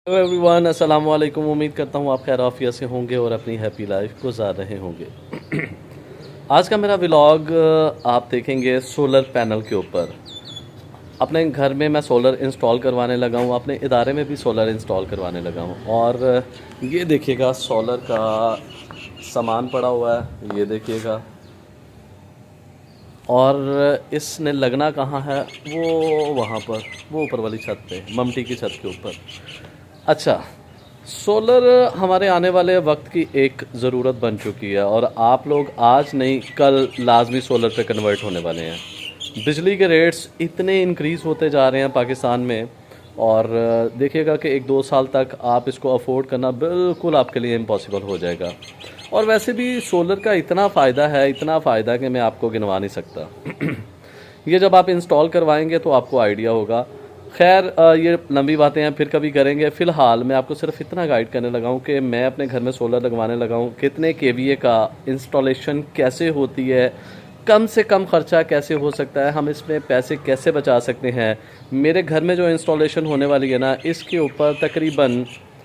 Hello everyone, अस्सलाम वालेकुम। उम्मीद करता हूँ आप खैर आफियत से होंगे और अपनी हैप्पी लाइफ गुजार रहे होंगे। आज का मेरा व्लॉग आप देखेंगे सोलर पैनल के ऊपर। अपने घर में मैं सोलर इंस्टॉल करवाने लगा हूँ, अपने इदारे में भी सोलर इंस्टॉल करवाने लगा हूँ। और ये देखिएगा सोलर का सामान पड़ा हुआ है, ये देखिएगा। और इसने लगना कहाँ है, वो वहाँ पर, वो ऊपर वाली छत पे, ममटी की छत के ऊपर। अच्छा, सोलर हमारे आने वाले वक्त की एक ज़रूरत बन चुकी है और आप लोग आज नहीं कल लाजमी सोलर पे कन्वर्ट होने वाले हैं। बिजली के रेट्स इतने इंक्रीज़ होते जा रहे हैं पाकिस्तान में, और देखिएगा कि 1-2 साल तक आप इसको अफोर्ड करना बिल्कुल आपके लिए इम्पॉसिबल हो जाएगा। और वैसे भी सोलर का इतना फ़ायदा है, इतना फ़ायदा कि मैं आपको गिनवा नहीं सकता। ये जब आप इंस्टॉल करवाएंगे तो आपको आइडिया होगा। खैर ये लंबी बातें हैं, फिर कभी करेंगे। फ़िलहाल मैं आपको सिर्फ इतना गाइड करने लगा हूँ कि मैं अपने घर में सोलर लगवाने लगा हूँ। कितने केवीए का इंस्टॉलेशन कैसे होती है, कम से कम ख़र्चा कैसे हो सकता है, हम इसमें पैसे कैसे बचा सकते हैं। मेरे घर में जो इंस्टॉलेशन होने वाली है ना, इसके ऊपर तकरीबन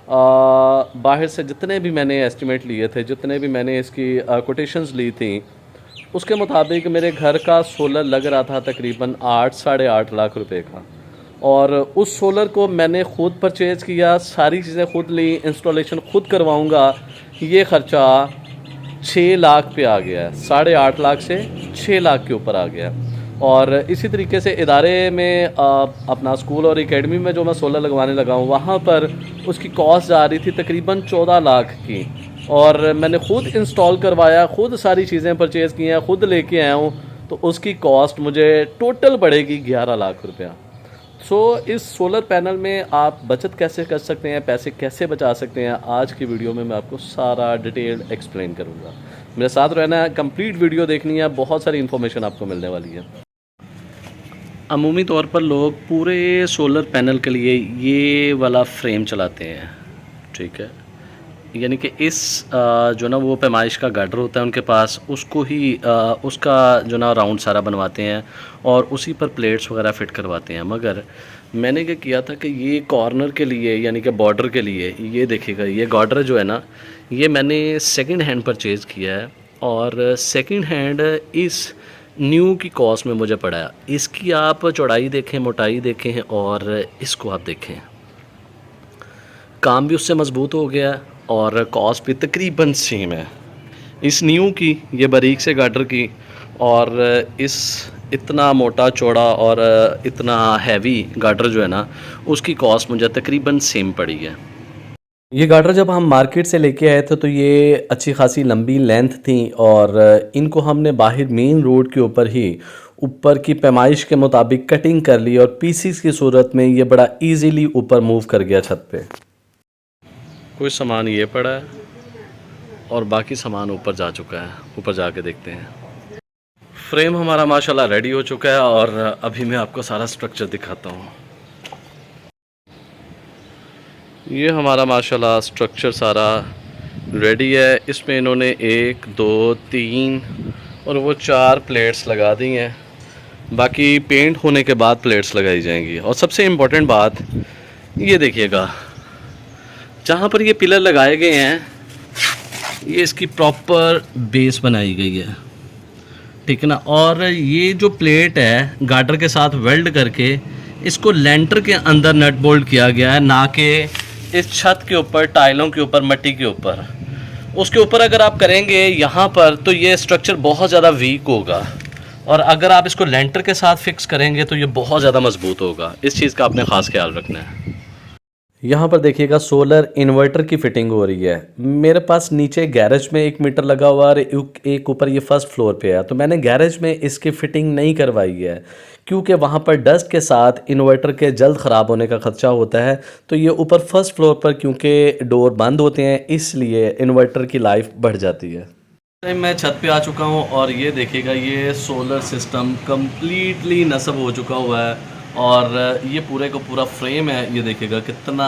बाहर से जितने भी मैंने एस्टिमेट लिए थे, जितने भी मैंने इसकी कोटेशंस ली थी, उसके मुताबिक मेरे घर का सोलर लग रहा था तकरीबन 8-8.5 लाख रुपए का। और उस सोलर को मैंने ख़ुद परचेज़ किया, सारी चीज़ें ख़ुद ली, इंस्टॉलेशन ख़ुद करवाऊंगा। ये ख़र्चा 6 लाख पे आ गया है, 8.5 लाख से 6 लाख के ऊपर आ गया। और इसी तरीके से इदारे में अपना स्कूल और एकेडमी में जो मैं सोलर लगवाने लगा हूँ, वहाँ पर उसकी कॉस्ट आ रही थी तकरीबन 14 लाख की। और मैंने ख़ुद इंस्टॉल करवाया, ख़ुद सारी चीज़ें परचेज़ की हैं, ख़ुद लेके आया हूँ, तो उसकी कॉस्ट मुझे टोटल पड़ेगी 11 लाख रुपया। इस सोलर पैनल में आप बचत कैसे कर सकते हैं, पैसे कैसे बचा सकते हैं, आज की वीडियो में मैं आपको सारा डिटेल एक्सप्लेन करूँगा। मेरे साथ रहना है, कंप्लीट वीडियो देखनी है, बहुत सारी इन्फॉर्मेशन आपको मिलने वाली है। अमूमी तौर पर लोग पूरे सोलर पैनल के लिए ये वाला फ्रेम चलाते हैं, ठीक है। यानी कि इस जो ना वो पैमाइश का गार्डर होता है उनके पास, उसको ही उसका जो ना राउंड सारा बनवाते हैं और उसी पर प्लेट्स वगैरह फ़िट करवाते हैं। मगर मैंने क्या किया था कि ये कॉर्नर के लिए, यानी कि बॉर्डर के लिए, ये देखिएगा, ये गार्डर जो है ना, ये मैंने सेकंड हैंड परचेज़ किया है। और सेकंड हैंड इस न्यू की कॉस्ट में मुझे पड़ा है। इसकी आप चौड़ाई देखें, मोटाई देखें और इसको आप देखें, काम भी उससे मज़बूत हो गया और कॉस्ट भी तकरीबन सेम है इस न्यू की, ये बारीक से गार्डर की, और इस इतना मोटा चौड़ा और इतना हैवी गार्डर जो है ना, उसकी कॉस्ट मुझे तकरीबन सेम पड़ी है। ये गार्डर जब हम मार्केट से लेके आए थे तो ये अच्छी खासी लंबी लेंथ थी, और इनको हमने बाहर मेन रोड के ऊपर ही ऊपर की पैमाइश के मुताबिक कटिंग कर ली, और पीसीस की सूरत में ये बड़ा इजीली ऊपर मूव कर गया छत पे। कुछ सामान ये पड़ा है और बाकी सामान ऊपर जा चुका है, ऊपर जाके देखते हैं। फ्रेम हमारा माशाल्लाह रेडी हो चुका है और अभी मैं आपको सारा स्ट्रक्चर दिखाता हूँ। ये हमारा माशाल्लाह स्ट्रक्चर सारा रेडी है। इसमें इन्होंने 1 2 3 और वो 4 प्लेट्स लगा दी हैं, बाकी पेंट होने के बाद प्लेट्स लगाई जाएंगी। और सबसे इम्पोर्टेंट बात ये देखिएगा, जहाँ पर ये पिलर लगाए गए हैं, ये इसकी प्रॉपर बेस बनाई गई है, ठीक है ना। और ये जो प्लेट है गार्डर के साथ वेल्ड करके इसको लेंटर के अंदर नट बोल्ट किया गया है, ना कि इस छत के ऊपर, टाइलों के ऊपर, मिट्टी के ऊपर। उसके ऊपर अगर आप करेंगे यहाँ पर तो ये स्ट्रक्चर बहुत ज़्यादा वीक होगा, और अगर आप इसको लेंटर के साथ फिक्स करेंगे तो ये बहुत ज़्यादा मजबूत होगा। इस चीज़ का आपने ख़ास ख्याल रखना है। यहाँ पर देखिएगा सोलर इन्वर्टर की फिटिंग हो रही है। मेरे पास नीचे गैरेज में 1 मीटर लगा हुआ और एक ऊपर ये फर्स्ट फ्लोर पे है, तो मैंने गैरेज में इसकी फ़िटिंग नहीं करवाई है क्योंकि वहाँ पर डस्ट के साथ इन्वर्टर के जल्द ख़राब होने का ख़दशा होता है। तो ये ऊपर फर्स्ट फ्लोर पर, क्योंकि डोर बंद होते हैं, इसलिए इन्वर्टर की लाइफ बढ़ जाती है। मैं छत पे आ चुका हूँ और ये देखिएगा, ये सोलर सिस्टम कम्प्लीटली नस्ब हो चुका हुआ है और ये पूरे का पूरा फ्रेम है। ये देखिएगा कितना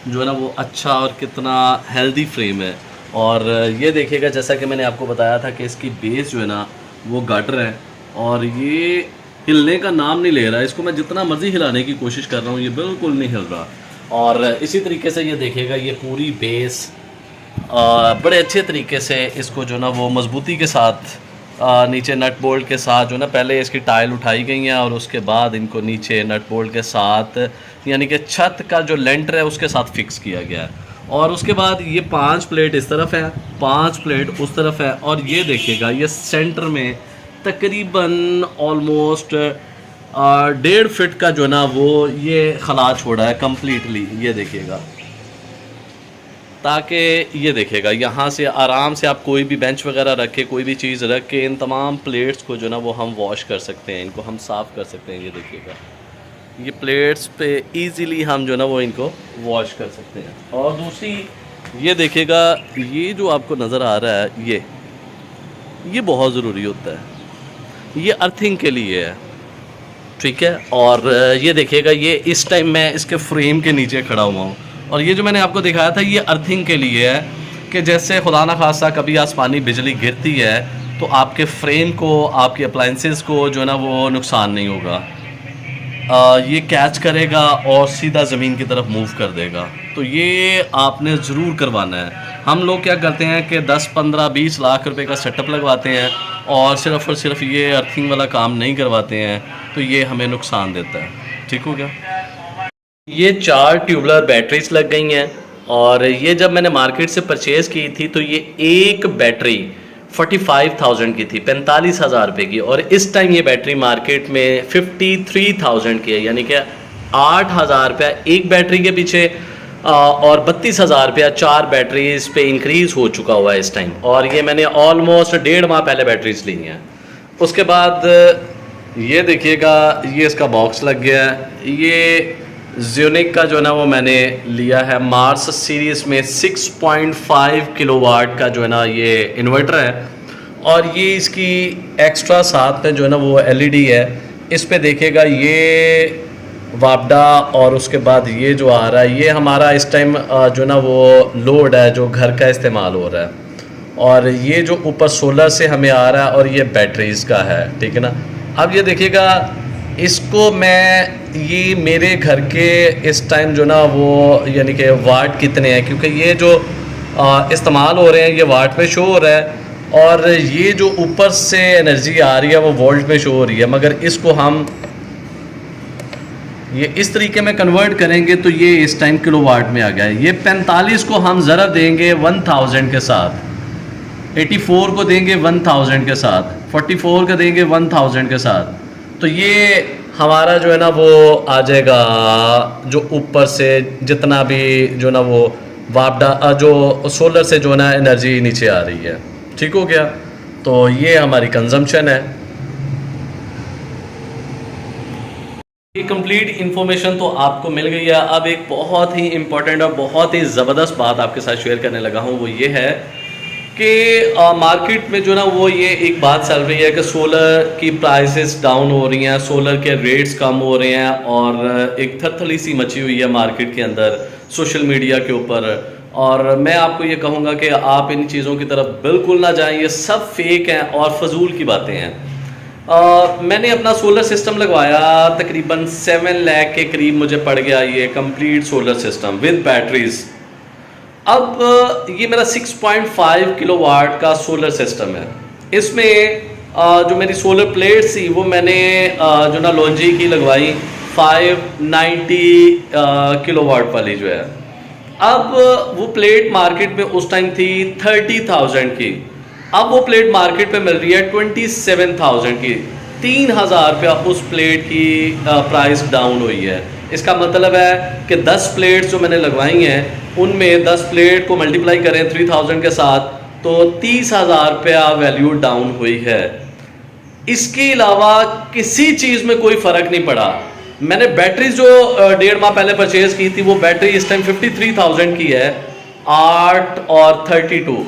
जो है ना वो अच्छा और कितना हेल्दी फ्रेम है। और ये देखिएगा, जैसा कि मैंने आपको बताया था कि इसकी बेस जो है ना वो गार्डर है और ये हिलने का नाम नहीं ले रहा है। इसको मैं जितना मर्ज़ी हिलाने की कोशिश कर रहा हूँ, ये बिल्कुल नहीं हिल रहा। और इसी तरीके से ये देखिएगा, ये पूरी बेस बड़े अच्छे तरीके से इसको जो ना वो मजबूती के साथ नीचे नट बोल्ट के साथ जो ना पहले इसकी टाइल उठाई गई हैं और उसके बाद इनको नीचे नट बोल्ट के साथ यानी कि छत का जो लेंटर है उसके साथ फिक्स किया गया है। और उसके बाद ये 5 प्लेट इस तरफ है, 5 प्लेट उस तरफ है, और ये देखिएगा ये सेंटर में तकरीबन ऑलमोस्ट 1.5 फीट का जो ना वो ये खला छोड़ा है कम्प्लीटली। ये देखिएगा, ताकि ये देखिएगा यहाँ से आराम से आप कोई भी बेंच वगैरह रख के, कोई भी चीज़ रख के इन तमाम प्लेट्स को जो ना वो हम वॉश कर सकते हैं, इनको हम साफ़ कर सकते हैं। ये देखिएगा, ये प्लेट्स पे इजीली हम जो ना वो इनको वॉश कर सकते हैं। और दूसरी ये देखिएगा, ये जो आपको नज़र आ रहा है ये बहुत ज़रूरी होता है, ये अर्थिंग के लिए है, ठीक है। और ये देखिएगा, ये इस टाइम मैं इसके फ्रेम के नीचे खड़ा हुआ हूँ, और ये जो मैंने आपको दिखाया था ये अर्थिंग के लिए है कि जैसे खुदा ना खास्ता कभी आसमानी बिजली गिरती है तो आपके फ्रेम को, आपके अप्लाइंसेस को जो ना वो नुकसान नहीं होगा, ये कैच करेगा और सीधा ज़मीन की तरफ मूव कर देगा। तो ये आपने ज़रूर करवाना है। हम लोग क्या करते हैं कि 10, 15, 20 लाख रुपए का सेटअप लगवाते हैं और सिर्फ ये अर्थिंग वाला काम नहीं करवाते हैं, तो ये हमें नुकसान देता है। ठीक हो गया। ये 4 ट्यूबलर बैटरीज लग गई हैं, और ये जब मैंने मार्केट से परचेज़ की थी तो ये एक बैटरी 45,000 की थी, 45,000 रुपये की, और इस टाइम ये बैटरी मार्केट में 53,000 की है, यानी कि 8,000 रुपया एक बैटरी के पीछे और 32,000 रुपया 4 बैटरीज पे इंक्रीज़ हो चुका हुआ है इस टाइम। और ये मैंने ऑलमोस्ट 1.5 माह पहले बैटरीज ली हैं। उसके बाद ये देखिएगा, ये इसका बॉक्स लग गया है। ये ज़्यूनिक का जो है ना वो मैंने लिया है मार्स सीरीज़ में 6.5 किलोवाट का जो है ना ये इन्वर्टर है, और ये इसकी एक्स्ट्रा साथ में जो है ना वो एलईडी है। इस पे देखिएगा ये वापडा, और उसके बाद ये जो आ रहा है ये हमारा इस टाइम जो ना वो लोड है जो घर का इस्तेमाल हो रहा है, और ये जो ऊपर सोलर से हमें आ रहा है, और ये बैटरीज़ का है, ठीक है ना। अब ये देखिएगा, इसको मैं ये मेरे घर के इस टाइम जो ना वो यानी कि वाट कितने हैं, क्योंकि ये जो इस्तेमाल हो रहे हैं ये वाट में शो हो रहा है, और ये जो ऊपर से एनर्जी आ रही है वो वोल्ट में शो हो रही है। मगर इसको हम ये इस तरीके में कन्वर्ट करेंगे तो ये इस टाइम किलोवाट में आ गया है। ये 45 को हम ज़रा देंगे 1000 के साथ, 84 को देंगे 1000 के साथ, 44 का देंगे 1000 के साथ, तो ये हमारा जो है ना वो आ जाएगा जो ऊपर से जितना भी जो ना वो वापडा जो सोलर से जो ना एनर्जी नीचे आ रही है। ठीक हो गया। तो ये हमारी कंजम्पशन है। ये कंप्लीट इन्फॉर्मेशन तो आपको मिल गई है। अब एक बहुत ही इम्पोर्टेंट और बहुत ही ज़बरदस्त बात आपके साथ शेयर करने लगा हूँ, वो ये है कि मार्केट में जो ना वो ये एक बात चल रही है कि सोलर की प्राइसेस डाउन हो रही हैं, सोलर के रेट्स कम हो रहे हैं, और एक थरथली सी मची हुई है मार्केट के अंदर सोशल मीडिया के ऊपर। और मैं आपको ये कहूँगा कि आप इन चीज़ों की तरफ बिल्कुल ना जाएं, ये सब फेक हैं और फजूल की बातें हैं। मैंने अपना सोलर सिस्टम लगवाया, तकरीबन 7 लाख के करीब मुझे पड़ गया ये complete solar system with batteries. अब ये मेरा 6.5 किलोवाट का सोलर सिस्टम है। इसमें जो मेरी सोलर प्लेट थी वो मैंने जो ना लॉन्जी की लगवाई 590 किलोवाट वाली जो है। अब वो प्लेट मार्केट में उस टाइम थी 30,000 की, अब वो प्लेट मार्केट पे मिल रही है 27,000 की। 3,000 रुपया उस प्लेट की प्राइस डाउन हुई है। इसका मतलब है कि 10 प्लेट्स जो मैंने लगवाई हैं उनमें 10 प्लेट को मल्टीप्लाई करें 3000 के साथ तो 30,000 रुपया वैल्यू डाउन हुई है। इसके अलावा किसी चीज़ में कोई फ़र्क नहीं पड़ा। मैंने बैटरी जो 1.5 माह पहले परचेज़ की थी वो बैटरी इस टाइम 53,000 की है, 8 और 32,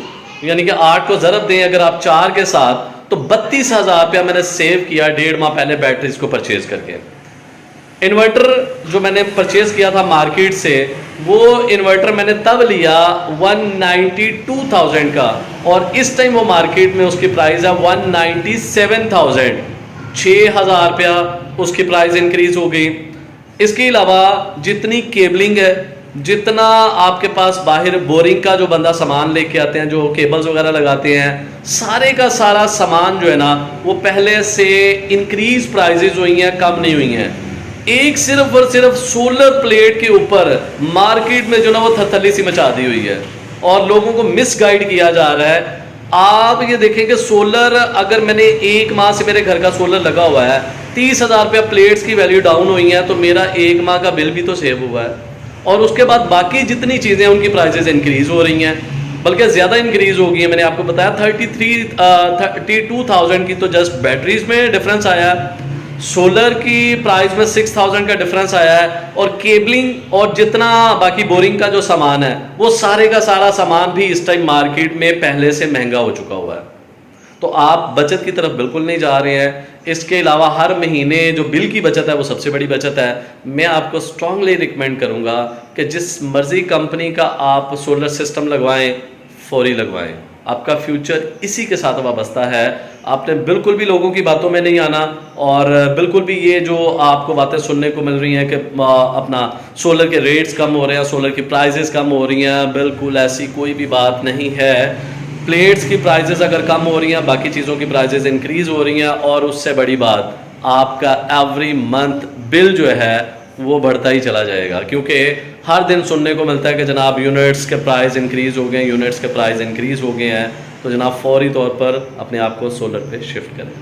यानी कि 8 को ज़रब दें अगर आप 4 के साथ तो 32,000 रुपया मैंने सेव किया 1.5 माह पहले बैटरीज को परचेज़ करके। इन्वर्टर जो मैंने परचेज़ किया था मार्केट से, वो इन्वर्टर मैंने तब लिया 192,000 का, और इस टाइम वो मार्केट में उसकी प्राइस है 197,000। 6,000 रुपया उसकी प्राइस इंक्रीज़ हो गई। इसके अलावा जितनी केबलिंग है, जितना आपके पास बाहर बोरिंग का जो बंदा सामान लेके आते हैं, जो केबल्स वगैरह लगाते हैं, सारे का सारा सामान जो है ना वो पहले से इंक्रीज प्राइजेज हुई हैं, कम नहीं हुई हैं। एक सिर्फ और सिर्फ सोलर प्लेट के ऊपर मार्केट में जो ना वो थथली सी मचा दी हुई है और लोगों को मिसगाइड किया जा रहा है। आप ये देखें कि सोलर, अगर मैंने एक माह से मेरे घर का सोलर लगा हुआ है, 30,000 रुपया प्लेट्स की वैल्यू डाउन हुई है, तो मेरा एक माह का बिल भी तो सेव हुआ है। और उसके बाद बाकी जितनी चीज़ें हैं उनकी प्राइसेस इंक्रीज़ हो रही हैं, बल्कि ज़्यादा इंक्रीज़ हो गई है। मैंने आपको बताया 32,000 की तो जस्ट बैटरीज में डिफरेंस आया है, सोलर की प्राइस में 6,000 का डिफरेंस आया है, और केबलिंग और जितना बाकी बोरिंग का जो सामान है वो सारे का सारा सामान भी इस टाइम मार्केट में पहले से महंगा हो चुका हुआ है। तो आप बचत की तरफ बिल्कुल नहीं जा रहे हैं। इसके अलावा हर महीने जो बिल की बचत है वो सबसे बड़ी बचत है। मैं आपको स्ट्रांगली रिकमेंड करूंगा कि जिस मर्जी कंपनी का आप सोलर सिस्टम लगवाएं, फौरी लगवाएं। आपका फ्यूचर इसी के साथ वाबस्ता है। आपने बिल्कुल भी लोगों की बातों में नहीं आना, और बिल्कुल भी ये जो आपको बातें सुनने को मिल रही हैं कि अपना सोलर के रेट्स कम हो रहे हैं, सोलर की प्राइजेस कम हो रही हैं, बिल्कुल ऐसी कोई भी बात नहीं है। प्लेट्स की प्राइजेस अगर कम हो रही हैं, बाकी चीज़ों की प्राइजेस इंक्रीज़ हो रही हैं, और उससे बड़ी बात आपका एवरी मंथ बिल जो है वो बढ़ता ही चला जाएगा, क्योंकि हर दिन सुनने को मिलता है कि जनाब यूनिट्स के प्राइस इंक्रीज़ हो गए, यूनिट्स के प्राइस इंक्रीज़ हो गए हैं। तो जनाब फौरी तौर पर अपने आप को सोलर पे शिफ्ट करें।